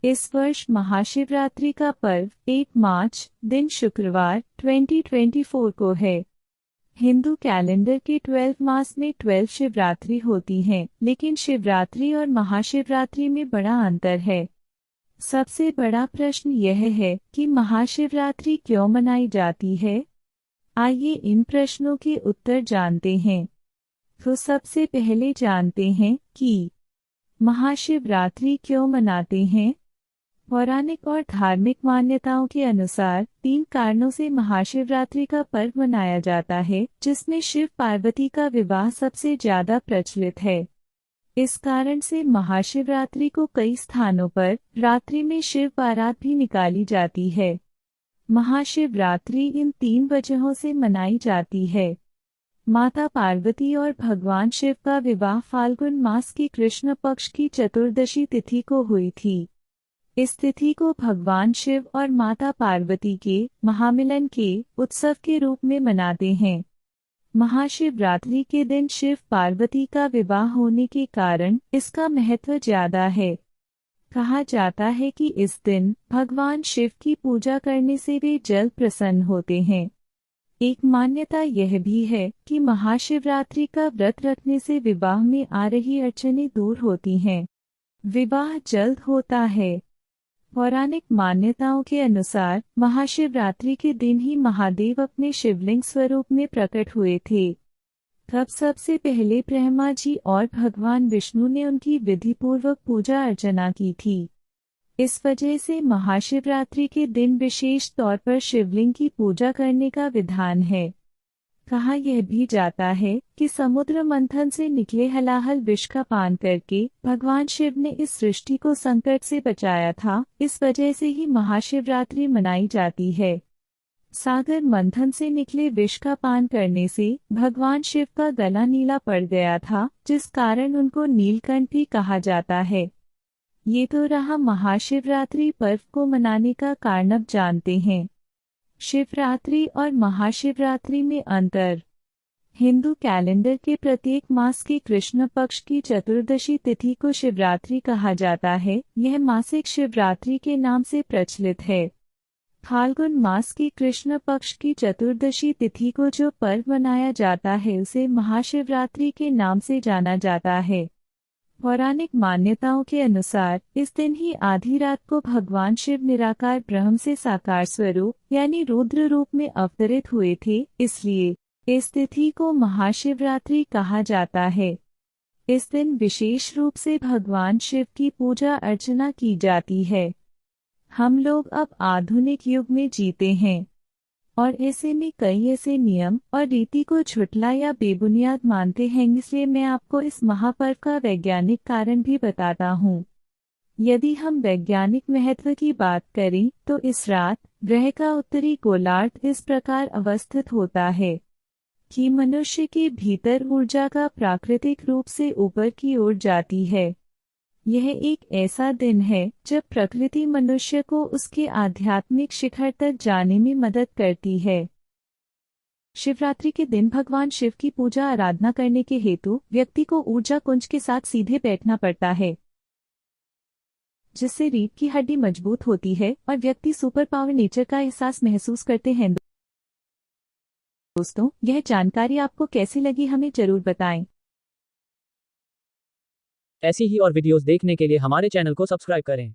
इस वर्ष महाशिवरात्रि का पर्व 1 मार्च दिन शुक्रवार 2024 को है। हिंदू कैलेंडर के 12 मास में 12 शिवरात्रि होती हैं, लेकिन शिवरात्रि और महाशिवरात्रि में बड़ा अंतर है। सबसे बड़ा प्रश्न यह है कि महाशिवरात्रि क्यों मनाई जाती है। आइए इन प्रश्नों के उत्तर जानते हैं। तो सबसे पहले जानते हैं कि महाशिवरात्रि क्यों मनाते हैं। पौराणिक और धार्मिक मान्यताओं के अनुसार 3 कारणों से महाशिवरात्रि का पर्व मनाया जाता है, जिसमें शिव पार्वती का विवाह सबसे ज्यादा प्रचलित है। इस कारण से महाशिवरात्रि को कई स्थानों पर रात्रि में शिव बारात भी निकाली जाती है। महाशिवरात्रि इन 3 वजहों से मनाई जाती है। माता पार्वती और भगवान शिव का विवाह फाल्गुन मास की कृष्ण पक्ष की चतुर्दशी तिथि को हुई थी। इस तिथि को भगवान शिव और माता पार्वती के महामिलन के उत्सव के रूप में मनाते हैं। महाशिवरात्रि के दिन शिव पार्वती का विवाह होने के कारण इसका महत्व ज्यादा है। कहा जाता है कि इस दिन भगवान शिव की पूजा करने से वे जल्द प्रसन्न होते हैं। एक मान्यता यह भी है कि महाशिवरात्रि का व्रत रखने से विवाह में आ रही अड़चनें दूर होती हैं। विवाह जल्द होता है। पौराणिक मान्यताओं के अनुसार महाशिवरात्रि के दिन ही महादेव अपने शिवलिंग स्वरूप में प्रकट हुए थे। तब सबसे पहले ब्रह्मा जी और भगवान विष्णु ने उनकी विधिपूर्वक पूजा अर्चना की थी। इस वजह से महाशिवरात्रि के दिन विशेष तौर पर शिवलिंग की पूजा करने का विधान है। कहा यह भी जाता है कि समुद्र मंथन से निकले हलाहल विष का पान करके भगवान शिव ने इस सृष्टि को संकट से बचाया था। इस वजह से ही महाशिवरात्रि मनाई जाती है। सागर मंथन से निकले विष का पान करने से भगवान शिव का गला नीला पड़ गया था, जिस कारण उनको नीलकंठ भी कहा जाता है। ये तो रहा महाशिवरात्रि पर्व को मनाने का कारण। अब जानते हैं शिवरात्रि और महाशिवरात्रि में अंतर। हिंदू कैलेंडर के प्रत्येक मास के कृष्ण पक्ष की चतुर्दशी तिथि को शिवरात्रि कहा जाता है। यह मासिक शिवरात्रि के नाम से प्रचलित है। फाल्गुन मास की कृष्ण पक्ष की चतुर्दशी तिथि को जो पर्व मनाया जाता है उसे महाशिवरात्रि के नाम से जाना जाता है। पौराणिक मान्यताओं के अनुसार इस दिन ही आधी रात को भगवान शिव निराकार ब्रह्म से साकार स्वरूप यानी रुद्र रूप में अवतरित हुए थे, इसलिए इस तिथि को महाशिवरात्रि कहा जाता है। इस दिन विशेष रूप से भगवान शिव की पूजा अर्चना की जाती है। हम लोग अब आधुनिक युग में जीते हैं और ऐसे में कई ऐसे नियम और रीति को झुटला या बेबुनियाद मानते हैं, इसलिए मैं आपको इस महापर्व का वैज्ञानिक कारण भी बताता हूँ। यदि हम वैज्ञानिक महत्व की बात करें तो इस रात ग्रह का उत्तरी गोलार्ध इस प्रकार अवस्थित होता है कि मनुष्य के भीतर ऊर्जा का प्राकृतिक रूप से ऊपर की ओर जाती है। यह एक ऐसा दिन है जब प्रकृति मनुष्य को उसके आध्यात्मिक शिखर तक जाने में मदद करती है। शिवरात्रि के दिन भगवान शिव की पूजा आराधना करने के हेतु व्यक्ति को ऊर्जा कुंज के साथ सीधे बैठना पड़ता है, जिससे रीढ़ की हड्डी मजबूत होती है और व्यक्ति सुपर पावर नेचर का एहसास महसूस करते हैं। दोस्तों, यह जानकारी आपको कैसी लगी हमें जरूर बताएं। ऐसी ही और वीडियोस देखने के लिए हमारे चैनल को सब्सक्राइब करें।